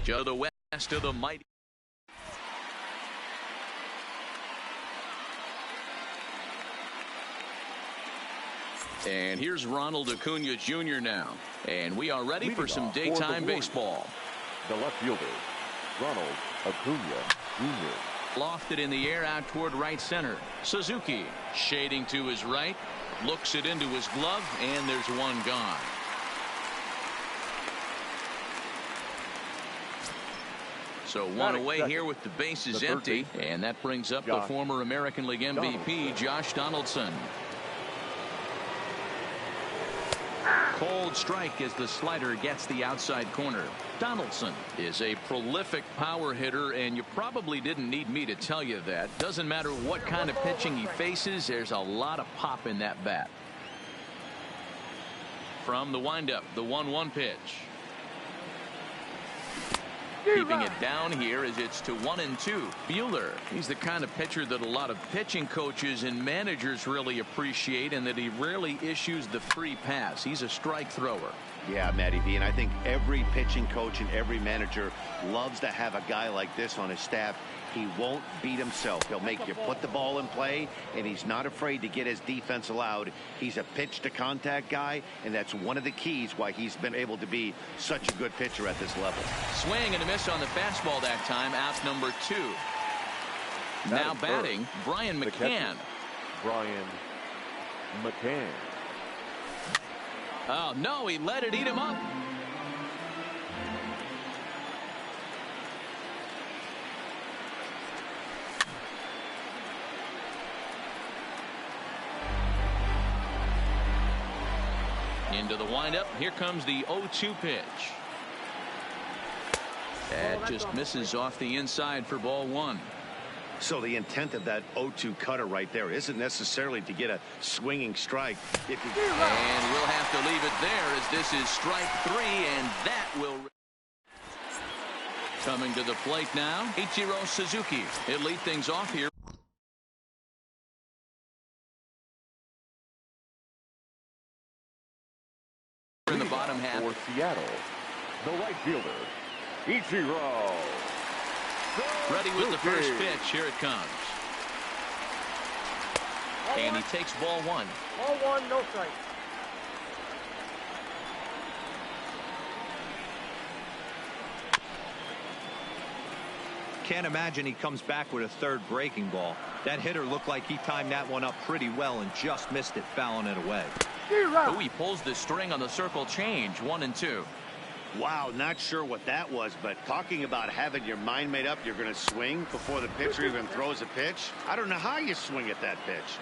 To the west of the mighty. And here's Ronald Acuna Jr. now. And we are ready for some daytime baseball. The left fielder, Ronald Acuna Jr. Lofted in the air out toward right center. Suzuki shading to his right. Looks it into his glove, and there's one gone. So one away here with the bases empty. And that brings up the former American League MVP, Josh Donaldson. Cold strike as the slider gets the outside corner. Donaldson is a prolific power hitter, and you probably didn't need me to tell you that. Doesn't matter what kind of pitching he faces, there's a lot of pop in that bat. From the windup, the 1-1 pitch. Keeping it down here as it's to 1-2. Buehler, he's the kind of pitcher that a lot of pitching coaches and managers really appreciate, and that he rarely issues the free pass. He's a strike thrower. Yeah, Matty V, and I think every pitching coach and every manager loves to have a guy like this on his staff. He won't beat himself. He'll make you put the ball in play, and he's not afraid to get his defense allowed. He's a pitch-to-contact guy, and that's one of the keys why he's been able to be such a good pitcher at this level. Swing and a miss on the fastball that time. Out number 2. Now batting, Brian McCann. Brian McCann. Oh, no, he let it eat him up. Into the windup. Here comes the 0-2 pitch. That just misses off the inside for ball 1. So the intent of that 0-2 cutter right there isn't necessarily to get a swinging strike. And we'll have to leave it there as this is strike 3, and that will. Coming to the plate now, Ichiro Suzuki. He'll lead things off here. In the bottom half. For Seattle, the right fielder, Ichiro. Ready with the first pitch. Here it comes. And he takes ball 1. Ball 1, no strike. Can't imagine he comes back with a third breaking ball. That hitter looked like he timed that one up pretty well and just missed it, fouling it away. Oh, he pulls the string on the circle change. 1-2. Wow, not sure what that was, but talking about having your mind made up you're going to swing before the pitcher even throws a pitch. I don't know how you swing at that pitch.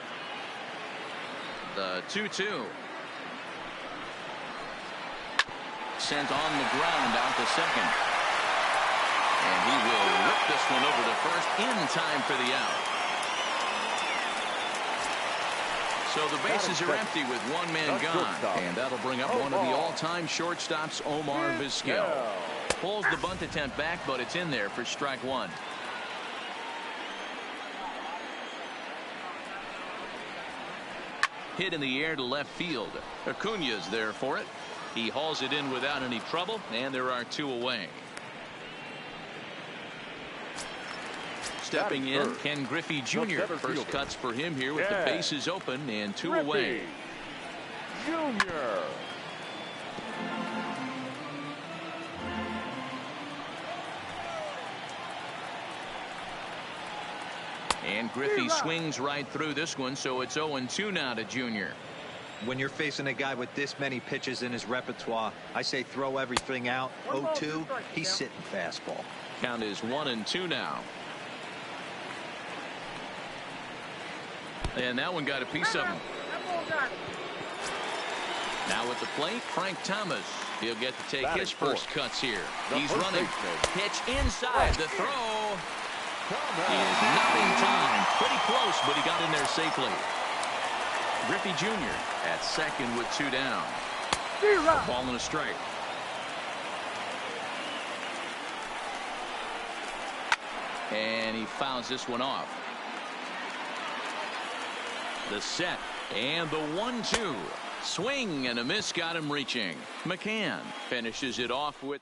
The 2-2. Sent on the ground out to second. And he will rip this one over to first in time for the out. So the bases are empty with one man gone. And that'll bring up one of the all-time shortstops, Omar Vizquel. Pulls the bunt attempt back, but it's in there for strike 1. Hit in the air to left field. Acuna's there for it. He hauls it in without any trouble, and there are 2 away. Stepping in, Ken Griffey Jr. First cuts for him here with the bases open and 2 away. Jr. And Griffey swings right through this one, so it's 0-2 now to Jr. When you're facing a guy with this many pitches in his repertoire, I say throw everything out. 0-2, he's sitting fastball. Count is 1-2 now. And that one got a piece of him. Now at the plate, Frank Thomas. He'll get to take his first cuts here. He's running. Pitch inside. The throw is not in time. Pretty close, but he got in there safely. Griffey Jr. at second with 2 down. Ball and a strike. And he fouls this one off. The set and the 1-2. Swing and a miss got him reaching. McCann finishes it off with.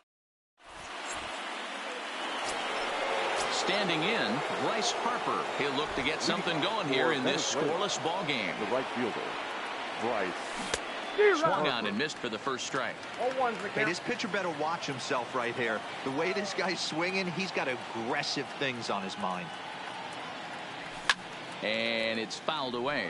standing in, Bryce Harper. He'll look to get something going here in this scoreless ball game. The right fielder, Bryce. Swung on and missed for the first strike. Hey, this pitcher better watch himself right here. The way this guy's swinging, he's got aggressive things on his mind. And it's fouled away.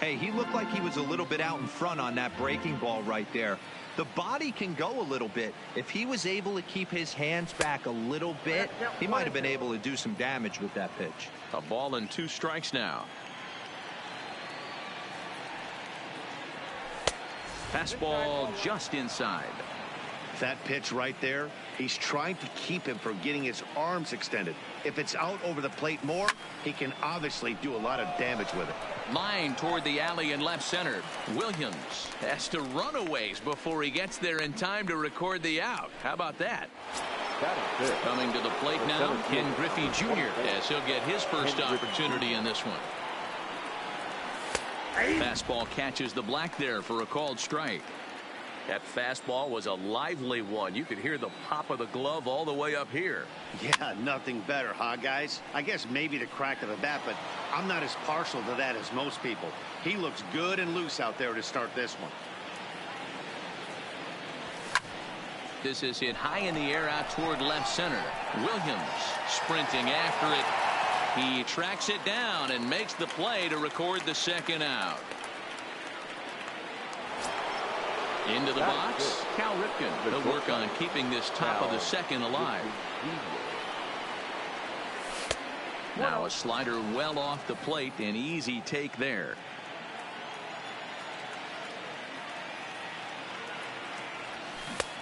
Hey, he looked like he was a little bit out in front on that breaking ball right there. The body can go a little bit. If he was able to keep his hands back a little bit, he might have been able to do some damage with that pitch. A ball and 2 strikes now. Fastball just inside. That pitch right there, he's trying to keep him from getting his arms extended. If it's out over the plate more, he can obviously do a lot of damage with it. Line toward the alley in left center. Williams has to run a ways before he gets there in time to record the out. How about that? Coming to the plate now, Ken Griffey Jr. as he'll get his first opportunity in this one. Fastball catches the black there for a called strike. That fastball was a lively one. You could hear the pop of the glove all the way up here. Yeah, nothing better, huh, guys? I guess maybe the crack of the bat, but I'm not as partial to that as most people. He looks good and loose out there to start this one. This is hit high in the air out toward left center. Williams sprinting after it. He tracks it down and makes the play to record the second out. Into the box, Cal Ripken. He'll work on keeping this top of the second alive. Now a slider well off the plate, an easy take there.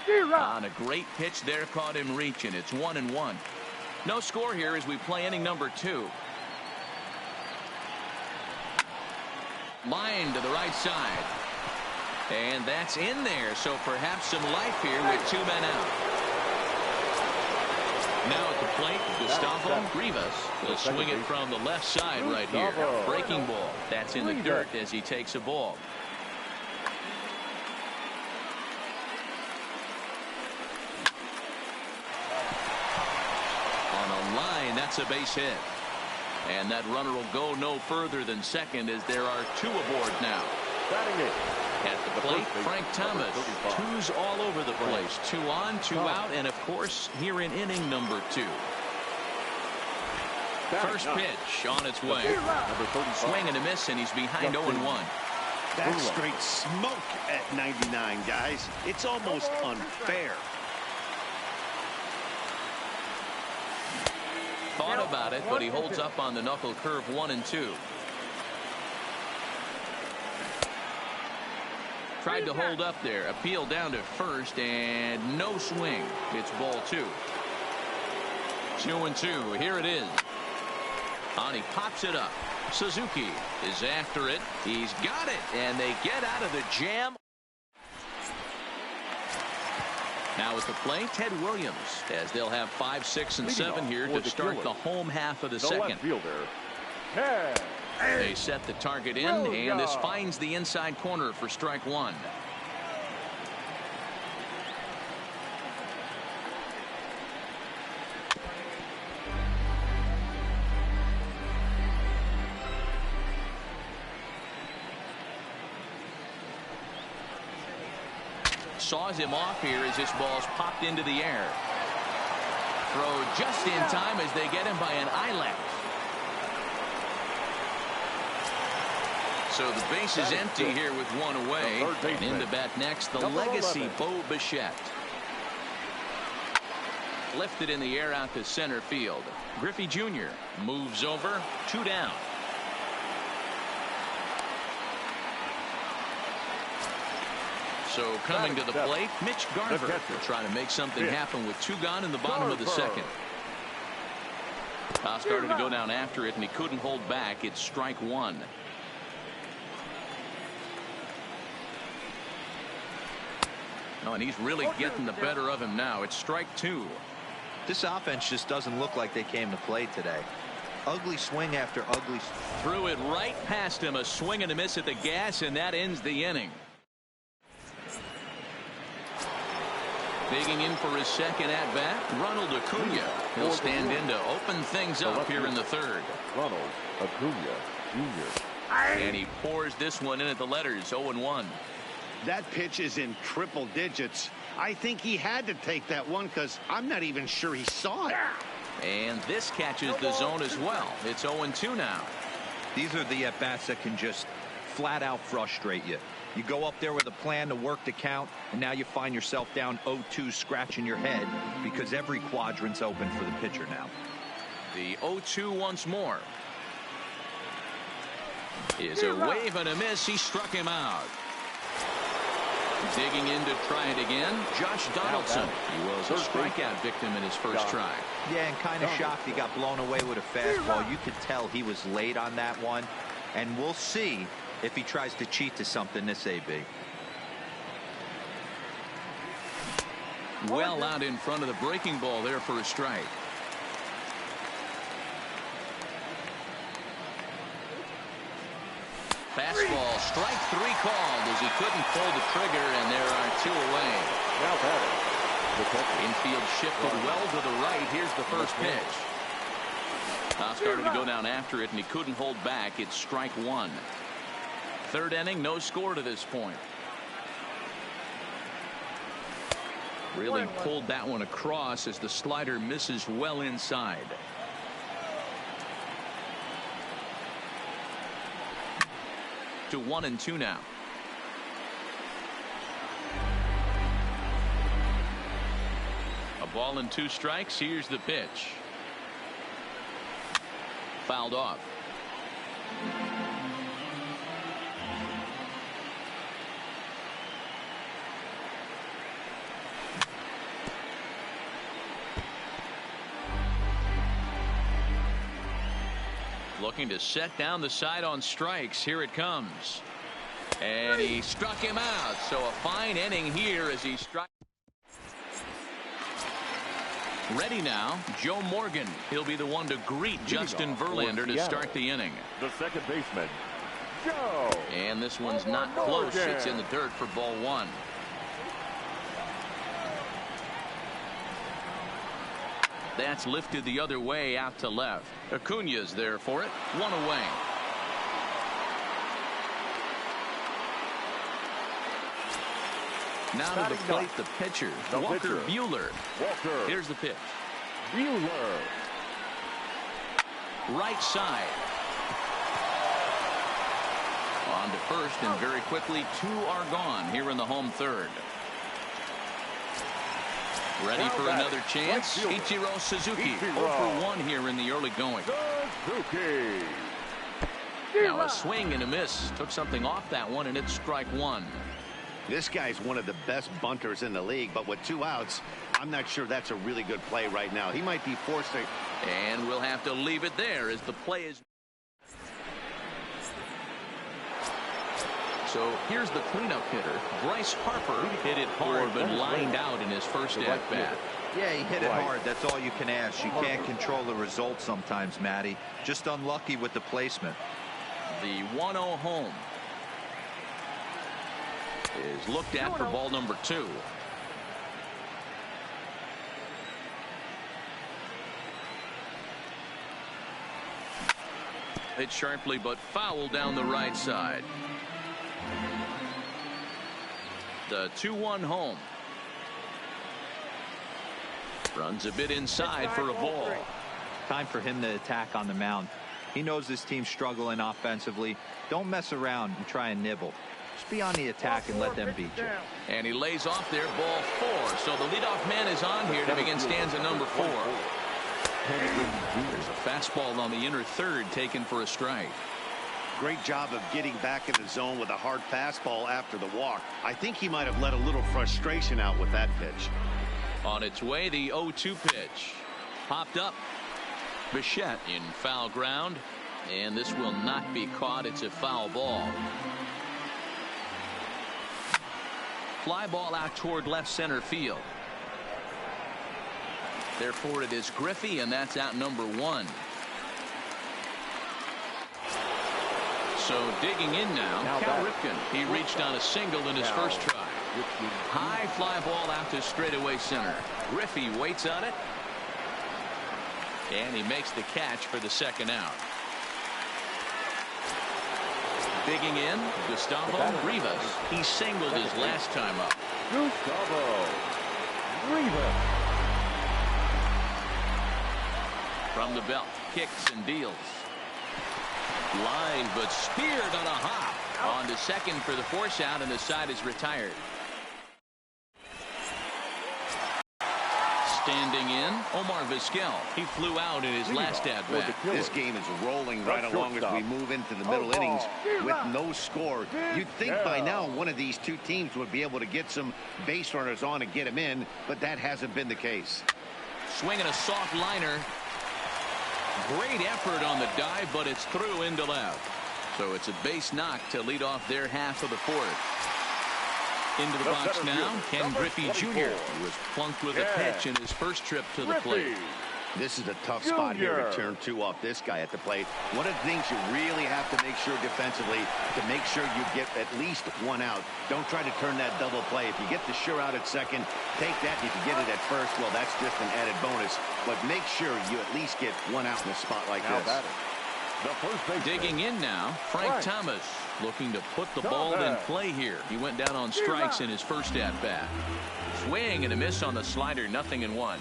On a great pitch there, caught him reaching. It's 1-1. No score here as we play inning number 2. Line to the right side. And that's in there, so perhaps some life here with 2 men out. Now at the plate, Gustavo Rivas will swing it from the left side right here. Breaking ball. That's in the dirt as he takes a ball. On a line, that's a base hit. And that runner will go no further than second as there are 2 aboard now. At the plate, Frank Thomas. 2s all over the place. 2 on, 2 out, and of course here in inning number 2. First pitch on its way. Swing and a miss, and he's behind 0-1. That's straight smoke at 99, guys. It's almost unfair. Thought about it, but he holds up on the knuckle curve 1-2. Tried to hold up there. Appeal down to first, and no swing. It's ball 2. 2-2. Here it is. And he pops it up. Suzuki is after it. He's got it, and they get out of the jam. Now at the plate, Ted Williams, as they'll have 5, 6, and 7 here to start the home half of the second. They set the target in, and this finds the inside corner for strike 1. Saws him off here as this ball's popped into the air. Throw just in time as they get him by an eyelash. So the base is empty here with 1 away. And in to bat next, the legacy Bo Bichette. Lifted in the air out to center field. Griffey Jr. moves over. 2 down. So coming to the plate, Mitch Garver trying to make something happen with 2 gone in the bottom of the second. Started to go down after it, and he couldn't hold back. It's strike 1. Oh, and he's really getting the better of him now. It's strike 2. This offense just doesn't look like they came to play today. ugly swing after ugly. Threw it right past him. A swing and a miss at the gas, and that ends the inning. Digging in for his second at-bat, Ronald Acuna. He'll stand in to open things up here in the third. Ronald Acuna Jr. And he pours this one in at the letters, 0-1. That pitch is in triple digits. I think he had to take that one because I'm not even sure he saw it. And this catches the zone as well. It's 0-2 now. These are the at-bats that can just flat out frustrate you. You go up there with a plan to work the count, and now you find yourself down 0-2 scratching your head because every quadrant's open for the pitcher now. The 0-2 once more. Is a wave and a miss. He struck him out. Digging in to try it again, Josh Donaldson. He was a strikeout victim in his first try. Yeah, and kind of shocked he got blown away with a fastball. You could tell he was late on that one, and we'll see if he tries to cheat to something this AB. Well out in front of the breaking ball there for a strike. Fastball, strike three called as he couldn't pull the trigger, and there are two away. Now batting, the catcher. Infield shifted well to the right. Here's the first pitch. Now started to go down after it, and he couldn't hold back. It's strike one. Third inning, no score to this point. Really pulled that one across as the slider misses well inside. To 1-2 now. A ball and two strikes. Here's the pitch. Fouled off. Looking to set down the side on strikes. Here it comes. And he struck him out. So a fine inning here as he struck. Ready now, Joe Morgan. He'll be the one to greet Justin Verlander to start the inning. The second baseman, Joe. And this one's not close. It's in the dirt for ball one. That's lifted the other way out to left. Acuna's there for it. One away. Now to the plate, the pitcher, Walker Buehler. Here's the pitch. Buehler. Right side. On to first, and very quickly, two are gone here in the home third. Ready for another chance. Ichiro Suzuki. 0 for 1 here in the early going. Suzuki. Now a swing and a miss. Took something off that one, and it's strike one. This guy's one of the best bunters in the league, but with two outs, I'm not sure that's a really good play right now. He might be forced to. And we'll have to leave it there as the play is. So here's the cleanup hitter. Bryce Harper hit it hard but lined out in his first at-bat. Yeah, he hit it hard. That's all you can ask. You can't control the result sometimes, Matty. Just unlucky with the placement. The 1-0 home is looked at for ball number 2. Hit sharply but foul down the right side. The 2-1 home. Runs a bit inside for a ball. Time for him to attack on the mound. He knows this team's struggling offensively. Don't mess around and try and nibble. Just be on the attack and let them beat you. And he lays off there, ball 4. So the leadoff man is on here to begin stanza number 4. There's a fastball on the inner third taken for a strike. Great job of getting back in the zone with a hard fastball after the walk. I think he might have let a little frustration out with that pitch. On its way, the 0-2 pitch. Popped up. Bichette in foul ground. And this will not be caught. It's a foul ball. Fly ball out toward left center field. Therefore, it is Griffey, and that's out number 1. So digging in now, Cal Ripken. He reached on a single in his first try. High fly ball out to straightaway center. Griffey waits on it. And he makes the catch for the second out. Digging in, Gustavo Rivas. He singled his last time up. Gustavo Rivas. From the belt, kicks and deals. Line, but speared on a hop. On to second for the force out, and the side is retired. Standing in, Omar Vizquel. He flew out in his last at-bat. This game is rolling right along as we move into the middle innings with no score. You'd think by now one of these two teams would be able to get some base runners on and get them in, but that hasn't been the case. Swinging a soft liner. Great effort on the dive, but it's through into left. So it's a base knock to lead off their half of the fourth. Into the box now, Ken Griffey Jr. He was plunked with a pitch in his first trip to the plate. This is a tough spot here to turn two off this guy at the plate. One of the things you really have to make sure defensively to make sure you get at least one out. Don't try to turn that double play. If you get the sure out at second, take that. If you get it at first, well, that's just an added bonus. But make sure you at least get one out in a spot like this. Digging in now, Frank Thomas looking to put the ball in play here. He went down on strikes in his first at-bat. Swing and a miss on the slider, 0-1.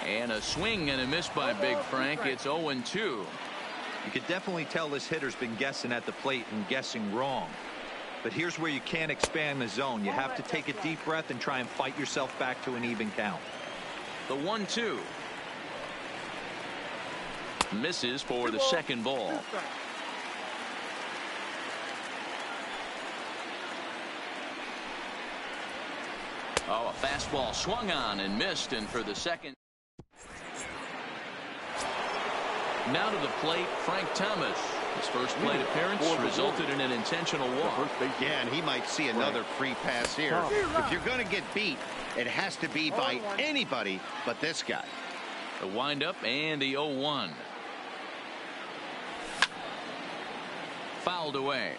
And a swing and a miss by Big Frank. It's 0-2. You could definitely tell this hitter's been guessing at the plate and guessing wrong. But here's where you can't expand the zone. You have to take a deep breath and try and fight yourself back to an even count. The 1-2. Misses for the second ball. Oh, a fastball swung on and missed, and for the second. Now to the plate, Frank Thomas. His first plate appearance resulted in an intentional walk. Yeah, and he might see another free pass here. If you're going to get beat, it has to be by anybody but this guy. The windup and the 0-1. Fouled away.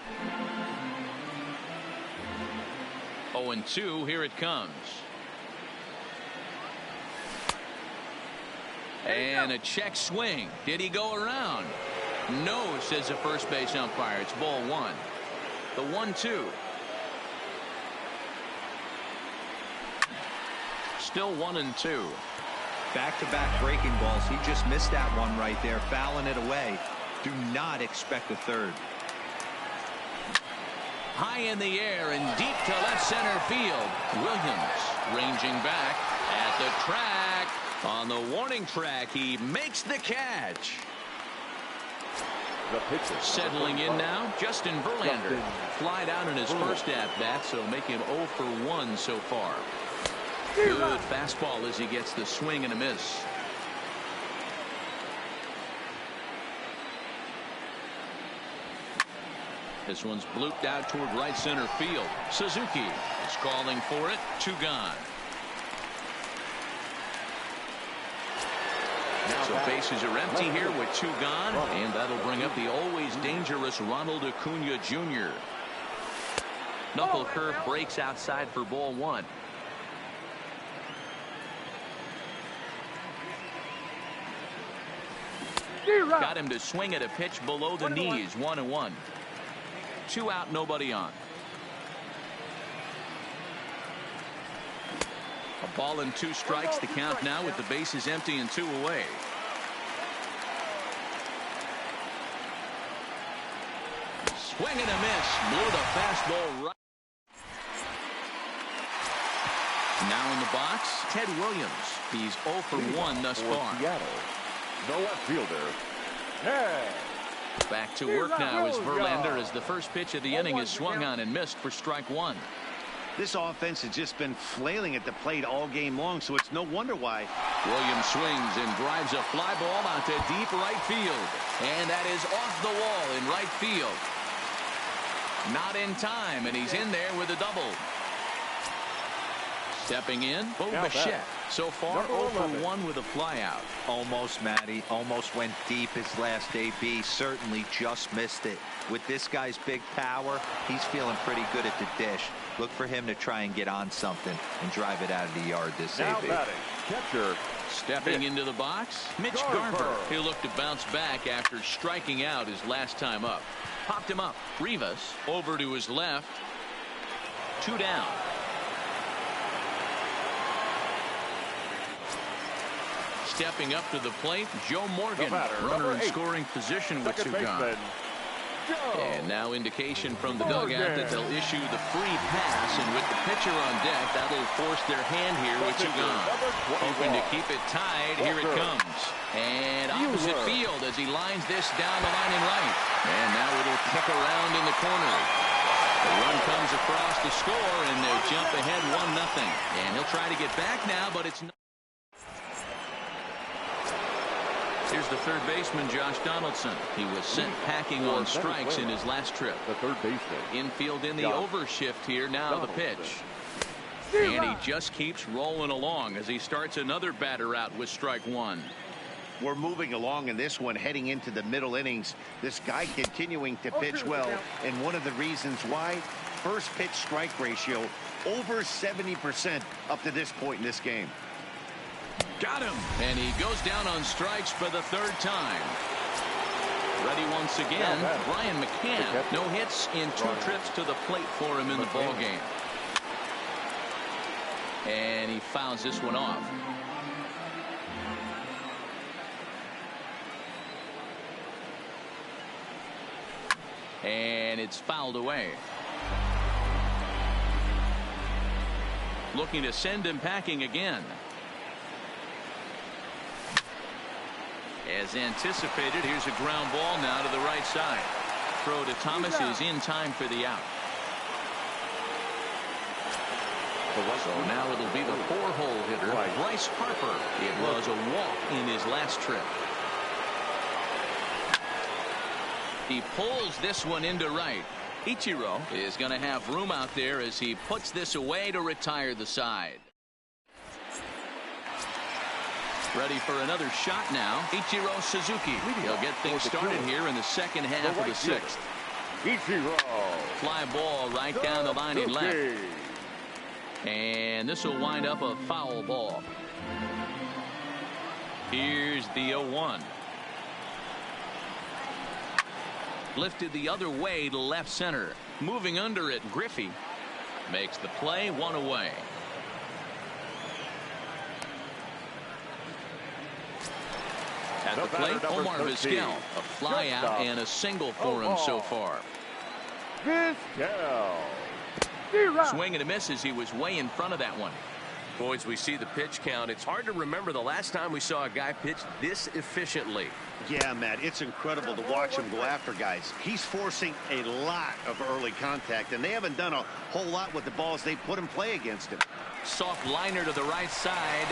0-2. Here it comes. And a check swing. Did he go around? No, says the first base umpire. It's ball one. The 1-2. Still 1-2. Back-to-back breaking balls. He just missed that one right there, fouling it away. Do not expect a third. High in the air and deep to left center field. Williams ranging back at the track. On the warning track, he makes the catch. Settling in now, Justin Verlander. Flied out in his first at-bat, so make him 0 for 1 so far. Good fastball as he gets the swing and a miss. This one's blooped out toward right center field. Suzuki is calling for it. 2 gone. So bases are empty here with 2 gone, and that'll bring up the always dangerous Ronald Acuna Jr. Knuckle curve breaks outside for ball 1. Got him to swing at a pitch below the knees. 1-1. 2 out, nobody on. A ball and 2 strikes. The count now with the bases empty and 2 away. Swing and a miss. Blew the fastball right. Now in the box, Ted Williams. He's 0 for 1 thus far. Seattle, the left fielder, Ted. Back to work now is Verlander as the first pitch of the inning is swung on and missed for strike 1. This offense has just been flailing at the plate all game long, so it's no wonder why. Williams swings and drives a fly ball out to deep right field. And that is off the wall in right field. Not in time, and he's in there with a double. Stepping in, Bo Bichette So far, 0 for 1 with a flyout. Almost, Matty. Almost went deep his last AB. Certainly just missed it. With this guy's big power, he's feeling pretty good at the dish. Look for him to try and get on something and drive it out of the yard this AB. Catcher. Stepping into the box, Mitch Garver. He'll look to bounce back after striking out his last time up. Popped him up. Rivas over to his left. 2 down. Stepping up to the plate, Joe Morgan. Runner in scoring position with 2 gone. And now indication from the dugout that they'll issue the free pass, and with the pitcher on deck, that'll force their hand here with 2 gone. Hoping to keep it tied. Here it comes. And opposite field as he lines this down the line in right. And now it'll kick around in the corner. The run comes across the score, and they jump ahead 1-0. And he'll try to get back now, but it's not. Here's the third baseman, Josh Donaldson. He was sent packing on strikes in his last trip. The third baseman. Infield in the overshift here. Now the pitch. And he just keeps rolling along as he starts another batter out with strike 1. We're moving along in this one, heading into the middle innings. This guy continuing to pitch well, and one of the reasons why, first pitch strike ratio over 70% up to this point in this game. Got him. And he goes down on strikes for the 3rd time. Ready once again, Brian McCann. No hits in 2 trips to the plate for him in the ball game. And he fouls this one off. And it's fouled away. Looking to send him packing again. As anticipated, here's a ground ball now to the right side. Throw to Thomas is in time for the out. So now it'll be the 4-hole hitter, Bryce Harper. It was a walk in his last trip. He pulls this one into right. Ichiro is going to have room out there as he puts this away to retire the side. Ready for another shot now. Ichiro Suzuki. He'll get things started here in the second half of the 6th. Ichiro. Fly ball right down the line in left. And this will wind up a foul ball. Here's the 0-1. Lifted the other way to left center. Moving under it, Griffey makes the play, 1 away. At the plate, Omar Vizquel. A fly out and a single for him so far. Vizquel. Swing and a miss as he was way in front of that one. Boys, we see the pitch count. It's hard to remember the last time we saw a guy pitch this efficiently. Yeah, Matt, it's incredible to watch him go after guys. He's forcing a lot of early contact, and they haven't done a whole lot with the balls they put in play against him. Soft liner to the right side.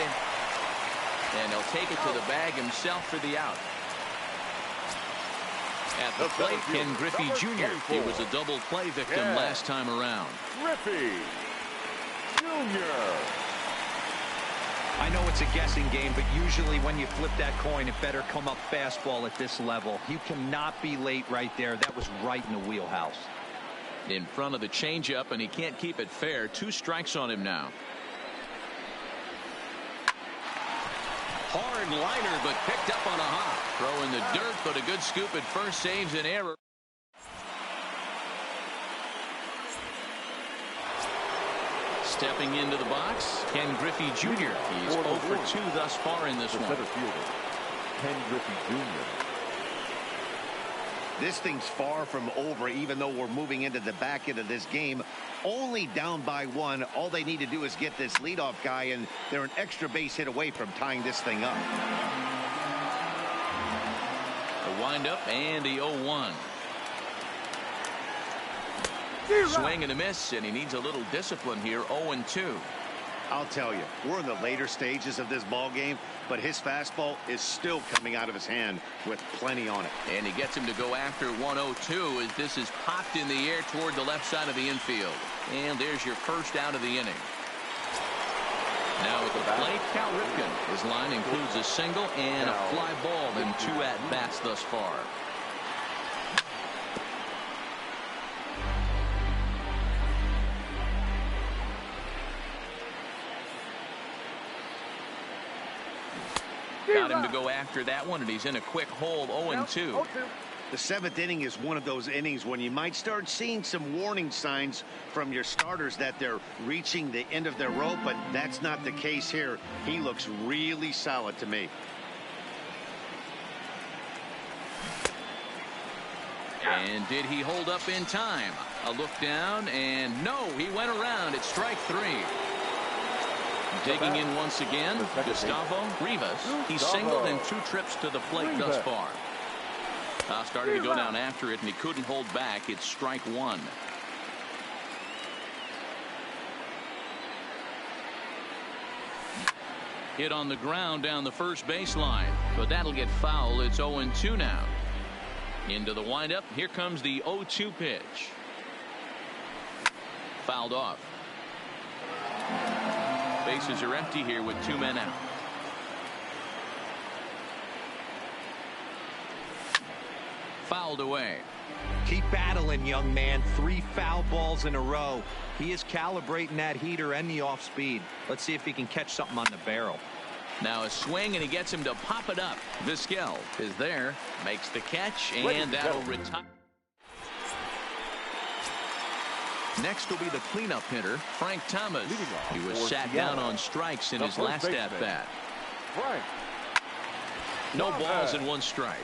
And he'll take it to the bag himself for the out. At the plate, Ken Griffey Jr. He was a double play victim last time around. Griffey Jr. I know it's a guessing game, but usually when you flip that coin, it better come up fastball at this level. You cannot be late right there. That was right in the wheelhouse. In front of the changeup, and he can't keep it fair. 2 strikes on him now. Hard liner, but picked up on a hop. Throw in the dirt, but a good scoop at first saves an error. Stepping into the box, Ken Griffey Jr. He's 0 for 2 thus far in this one. Ken Griffey Jr. This thing's far from over, even though we're moving into the back end of this game. Only down by 1. All they need to do is get this leadoff guy, and they're an extra base hit away from tying this thing up. The windup and the 0-1. Swing and a miss, and he needs a little discipline here. 0-2. I'll tell you, we're in the later stages of this ball game, but his fastball is still coming out of his hand with plenty on it. And he gets him to go after 1-0-2 as this is popped in the air toward the left side of the infield. And there's your first out of the inning. Now at the plate, Cal Ripken. His line includes a single and a fly ball in 2 at-bats thus far. Got him to go after that one, and he's in a quick hole, 0-2. The 7th inning is one of those innings when you might start seeing some warning signs from your starters that they're reaching the end of their rope, but that's not the case here. He looks really solid to me. And did he hold up in time? A look down, and no, he went around. It's strike 3. Digging in once again, Gustavo Rivas. He's singled in 2 trips to the plate thus far. Started to go down after it, and he couldn't hold back. It's strike 1. Hit on the ground down the first baseline, but that'll get foul. It's 0-2 now. Into the windup. Here comes the 0-2 pitch. Fouled off. Bases are empty here with 2 men out. Fouled away. Keep battling, young man. 3 foul balls in a row. He is calibrating that heater and the off speed. Let's see if he can catch something on the barrel. Now a swing, and he gets him to pop it up. Vizquel is there, makes the catch, and that'll retire. Next will be the cleanup hitter, Frank Thomas. He was sat down on strikes in his last at-bat. No balls and 1 strike.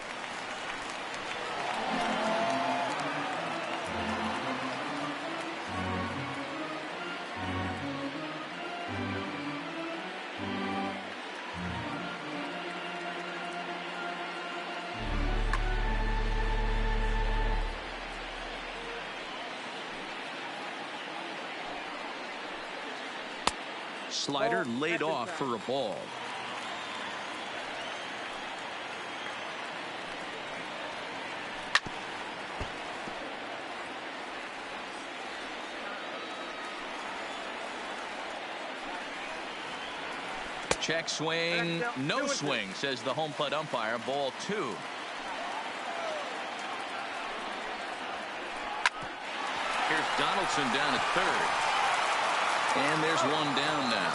Slider laid off for a ball. Check swing, no swing, says the home plate umpire. Ball 2. Here's Donaldson down at 3rd. And there's 1 down now.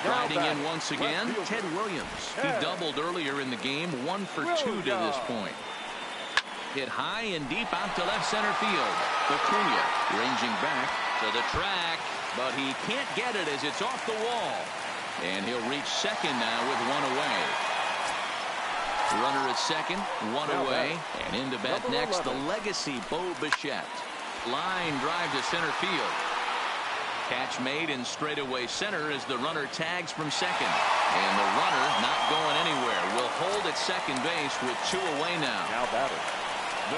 Riding in once again, Ted Williams. He doubled earlier in the game, 1 for 2 to this point. Hit high and deep out to left center field. Acuna ranging back to the track, but he can't get it as it's off the wall. And he'll reach second now with 1 away. Runner at second, 1 away, and in to bat next, the legacy Bo Bichette. Line drive to center field. Catch made in straightaway center as the runner tags from second. And the runner not going anywhere. Will hold at second base with 2 away now.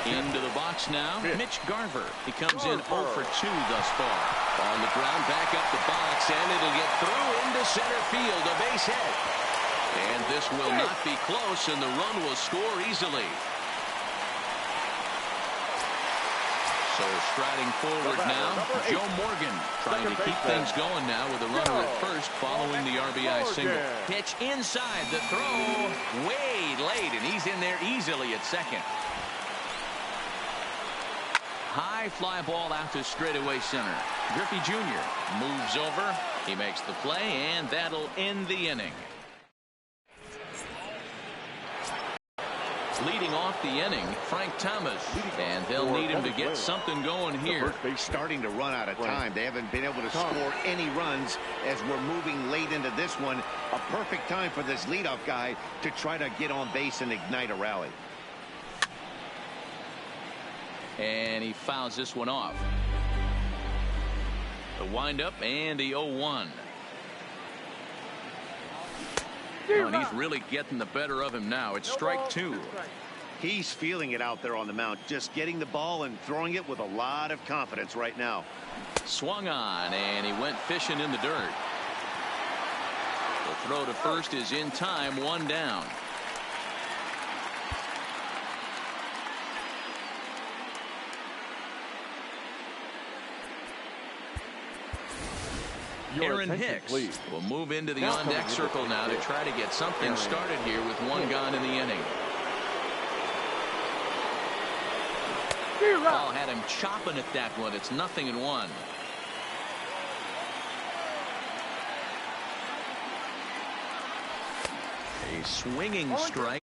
Into the box now, Mitch Garver. He comes in 0 for 2 thus far. On the ground, back up the box, and it'll get through into center field. A base hit. And this will not be close, and the run will score easily. So striding forward now, Joe Morgan trying to keep things going now with a runner at first following the RBI single. Pitch inside, the throw way late, and he's in there easily at second. High fly ball out to straightaway center. Griffey Jr. moves over. He makes the play, and that'll end the inning. Leading off the inning, Frank Thomas, and they'll need him to get something going here. Starting to run out of time. They haven't been able to score any runs as we're moving late into this one. A perfect time for this leadoff guy to try to get on base and ignite a rally. And he fouls this one off. The windup and the 0-1. And he's really getting the better of him now. It's strike 2. He's feeling it out there on the mound, just getting the ball and throwing it with a lot of confidence right now. Swung on, and he went fishing in the dirt. The throw to first is in time, 1 down. Your Aaron attention, Hicks please. will move into the Now on-deck coming circle into now to try to get something started here with one gone in the inning. Ball had him chopping at that one. It's 0-1. A swinging strike.